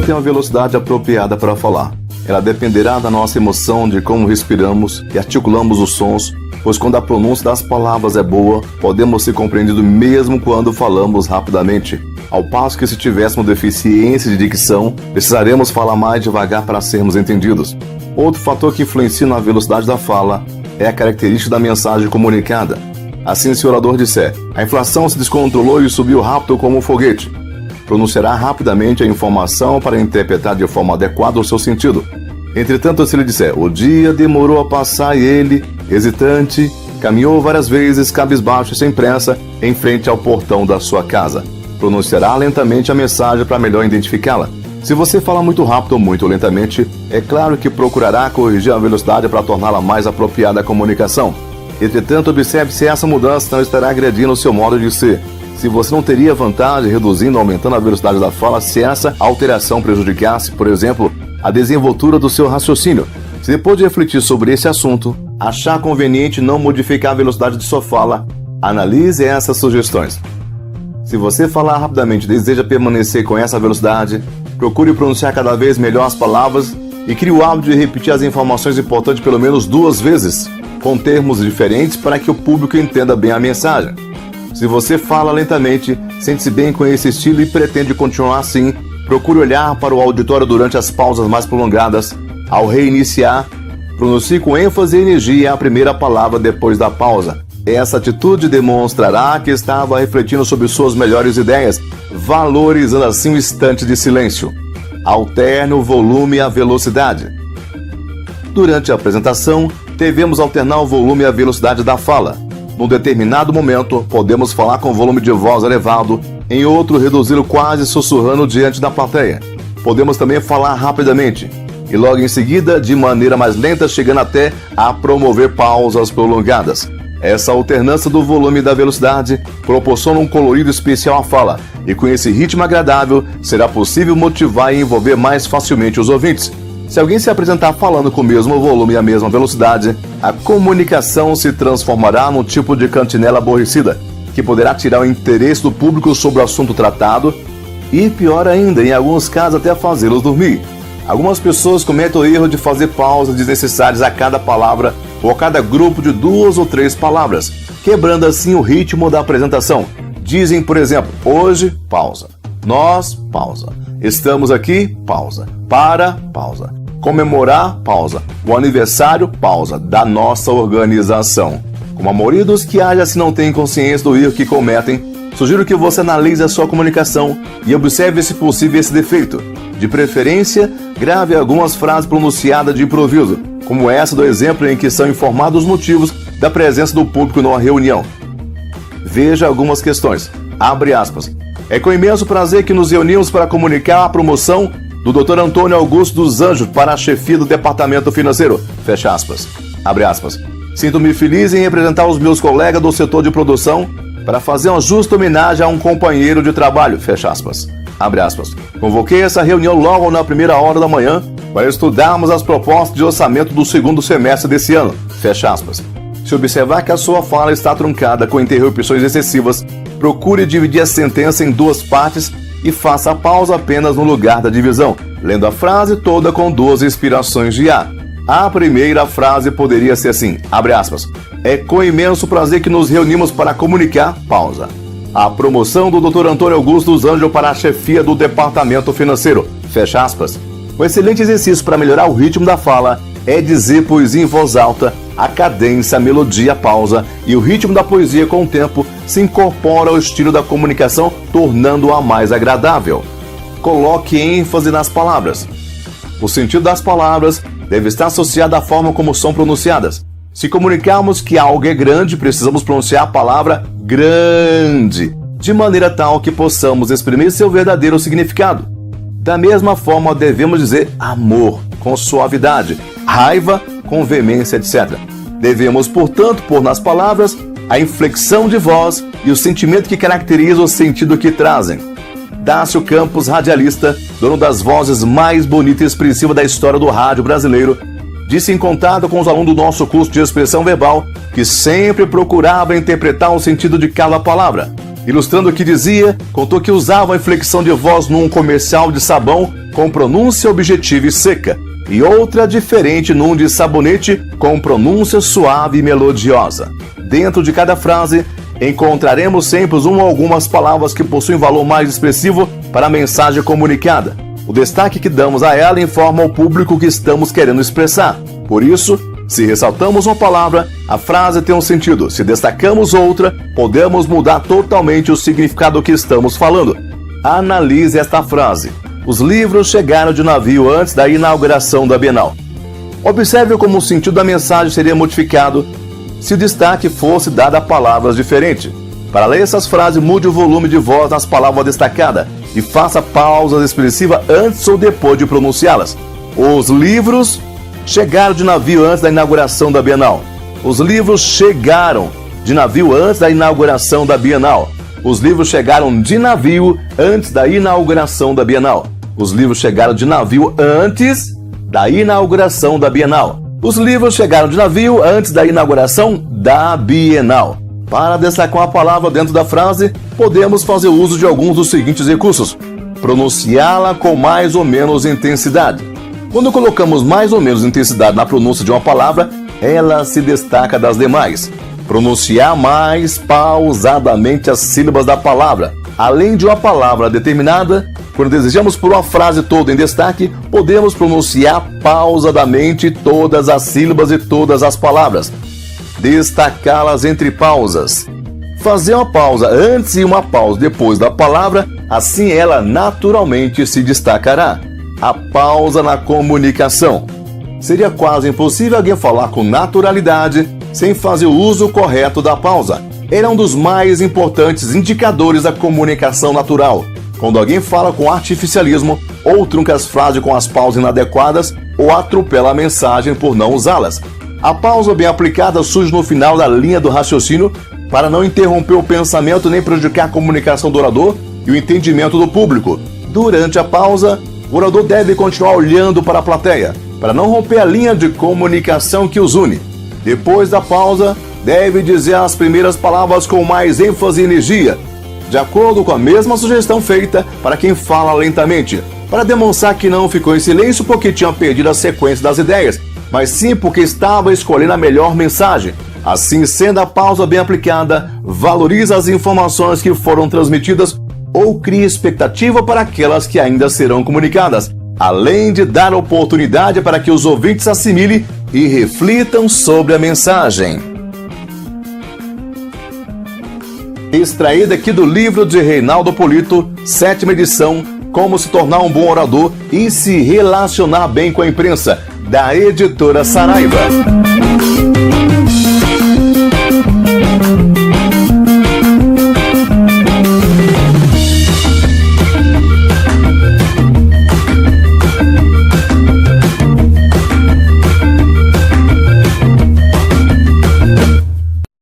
tem uma velocidade apropriada para falar. Ela dependerá da nossa emoção, de como respiramos e articulamos os sons, pois quando a pronúncia das palavras é boa, podemos ser compreendidos mesmo quando falamos rapidamente. Ao passo que se tivéssemos deficiência de dicção, precisaremos falar mais devagar para sermos entendidos. Outro fator que influencia na velocidade da fala é a característica da mensagem comunicada. Assim, se o orador disser: a inflação se descontrolou e subiu rápido como um foguete, pronunciará rapidamente a informação para interpretar de forma adequada o seu sentido. Entretanto, se ele disser: o dia demorou a passar e ele, hesitante, caminhou várias vezes, cabisbaixo e sem pressa, em frente ao portão da sua casa, pronunciará lentamente a mensagem para melhor identificá-la. Se você fala muito rápido ou muito lentamente, é claro que procurará corrigir a velocidade para torná-la mais apropriada à comunicação. Entretanto, observe se essa mudança não estará agredindo o seu modo de ser. Se você não teria vantagem reduzindo ou aumentando a velocidade da fala se essa alteração prejudicasse, por exemplo, a desenvoltura do seu raciocínio. Se depois de refletir sobre esse assunto, achar conveniente não modificar a velocidade de sua fala, analise essas sugestões. Se você falar rapidamente e deseja permanecer com essa velocidade, procure pronunciar cada vez melhor as palavras e crie o hábito de repetir as informações importantes pelo menos 2 vezes, com termos diferentes para que o público entenda bem a mensagem. Se você fala lentamente, sente-se bem com esse estilo e pretende continuar assim, procure olhar para o auditório durante as pausas mais prolongadas. Ao reiniciar, pronuncie com ênfase e energia a primeira palavra depois da pausa. Essa atitude demonstrará que estava refletindo sobre suas melhores ideias, valorizando assim o instante de silêncio. Alterne o volume e a velocidade. Durante a apresentação, devemos alternar o volume e a velocidade da fala. Num determinado momento, podemos falar com volume de voz elevado, em outro, reduzi-lo quase sussurrando diante da plateia. Podemos também falar rapidamente, e logo em seguida, de maneira mais lenta, chegando até a promover pausas prolongadas. Essa alternância do volume e da velocidade proporciona um colorido especial à fala, e com esse ritmo agradável, será possível motivar e envolver mais facilmente os ouvintes. Se alguém se apresentar falando com o mesmo volume e a mesma velocidade, a comunicação se transformará num tipo de cantinela aborrecida, que poderá tirar o interesse do público sobre o assunto tratado e, pior ainda, em alguns casos até fazê-los dormir. Algumas pessoas cometem o erro de fazer pausas desnecessárias a cada palavra ou a cada grupo de 2 ou 3 palavras, quebrando assim o ritmo da apresentação. Dizem, por exemplo, hoje, pausa. Nós, pausa. Estamos aqui, pausa. Para, pausa. Comemorar, pausa. O aniversário, pausa. Da nossa organização. Como a maioria dos que age assim não tem consciência do erro que cometem, sugiro que você analise a sua comunicação e observe se possível esse defeito. De preferência, grave algumas frases pronunciadas de improviso, como essa do exemplo em que são informados os motivos da presença do público numa reunião. Veja algumas questões. Abre aspas. É com imenso prazer que nos reunimos para comunicar a promoção do Dr. Antônio Augusto dos Anjos para a chefia do Departamento Financeiro. Fecha aspas. Abre aspas. Sinto-me feliz em representar os meus colegas do setor de produção para fazer uma justa homenagem a um companheiro de trabalho. Fecha aspas. Abre aspas. Convoquei essa reunião logo na primeira hora da manhã para estudarmos as propostas de orçamento do segundo semestre desse ano. Fecha aspas. Se observar que a sua fala está truncada com interrupções excessivas, procure dividir a sentença em 2 partes e faça a pausa apenas no lugar da divisão, lendo a frase toda com 2 inspirações de ar. A primeira frase poderia ser assim, abre aspas, é com imenso prazer que nos reunimos para comunicar, pausa, a promoção do Dr. Antônio Augusto dos Anjos para a chefia do Departamento Financeiro, fecha aspas. Um excelente exercício para melhorar o ritmo da fala é dizer poesia em voz alta, a cadência, a melodia, a pausa e o ritmo da poesia com o tempo se incorpora ao estilo da comunicação, tornando-a mais agradável. Coloque ênfase nas palavras. O sentido das palavras deve estar associado à forma como são pronunciadas. Se comunicarmos que algo é grande, precisamos pronunciar a palavra grande, de maneira tal que possamos exprimir seu verdadeiro significado. Da mesma forma, devemos dizer amor, com suavidade, raiva, com veemência, etc. Devemos, portanto, pôr nas palavras a inflexão de voz e o sentimento que caracteriza o sentido que trazem. Dácio Campos, radialista, dono das vozes mais bonitas e expressivas da história do rádio brasileiro, disse em contato com os alunos do nosso curso de expressão verbal que sempre procurava interpretar o sentido de cada palavra. Ilustrando o que dizia, contou que usava a inflexão de voz num comercial de sabão com pronúncia objetiva e seca, e outra diferente num de sabonete com pronúncia suave e melodiosa. Dentro de cada frase, encontraremos sempre uma ou algumas palavras que possuem valor mais expressivo para a mensagem comunicada. O destaque que damos a ela informa ao público o que estamos querendo expressar. Por isso, se ressaltamos uma palavra, a frase tem um sentido. Se destacamos outra, podemos mudar totalmente o significado que estamos falando. Analise esta frase. Os livros chegaram de navio antes da inauguração da Bienal. Observe como o sentido da mensagem seria modificado se o destaque fosse dado a palavras diferentes. Para ler essas frases, mude o volume de voz nas palavras destacadas e faça pausas expressivas antes ou depois de pronunciá-las. Os livros chegaram de navio antes da inauguração da Bienal. Os livros chegaram de navio antes da inauguração da Bienal. Os livros chegaram de navio antes da inauguração da Bienal. Os livros chegaram de navio antes da inauguração da Bienal. Os livros chegaram de navio antes da inauguração da Bienal. Para destacar uma palavra dentro da frase, podemos fazer uso de alguns dos seguintes recursos. Pronunciá-la com mais ou menos intensidade. Quando colocamos mais ou menos intensidade na pronúncia de uma palavra, ela se destaca das demais. Pronunciar mais pausadamente as sílabas da palavra. Além de uma palavra determinada, quando desejamos pôr uma frase toda em destaque, podemos pronunciar pausadamente todas as sílabas e todas as palavras. Destacá-las entre pausas. Fazer uma pausa antes e uma pausa depois da palavra, assim ela naturalmente se destacará. A pausa na comunicação. Seria quase impossível alguém falar com naturalidade sem fazer o uso correto da pausa. Ele é um dos mais importantes indicadores da comunicação natural. Quando alguém fala com artificialismo, ou trunca as frases com as pausas inadequadas, ou atropela a mensagem por não usá-las. A pausa bem aplicada surge no final da linha do raciocínio para não interromper o pensamento nem prejudicar a comunicação do orador e o entendimento do público. Durante a pausa, o orador deve continuar olhando para a plateia, para não romper a linha de comunicação que os une. Depois da pausa, deve dizer as primeiras palavras com mais ênfase e energia, de acordo com a mesma sugestão feita para quem fala lentamente, para demonstrar que não ficou em silêncio porque tinha perdido a sequência das ideias, mas sim porque estava escolhendo a melhor mensagem. Assim, sendo a pausa bem aplicada, valoriza as informações que foram transmitidas ou cria expectativa para aquelas que ainda serão comunicadas, além de dar oportunidade para que os ouvintes assimilem e reflitam sobre a mensagem. Extraída aqui do livro de Reinaldo Polito, 7ª edição, Como se tornar um bom orador e se relacionar bem com a imprensa, da editora Saraiva.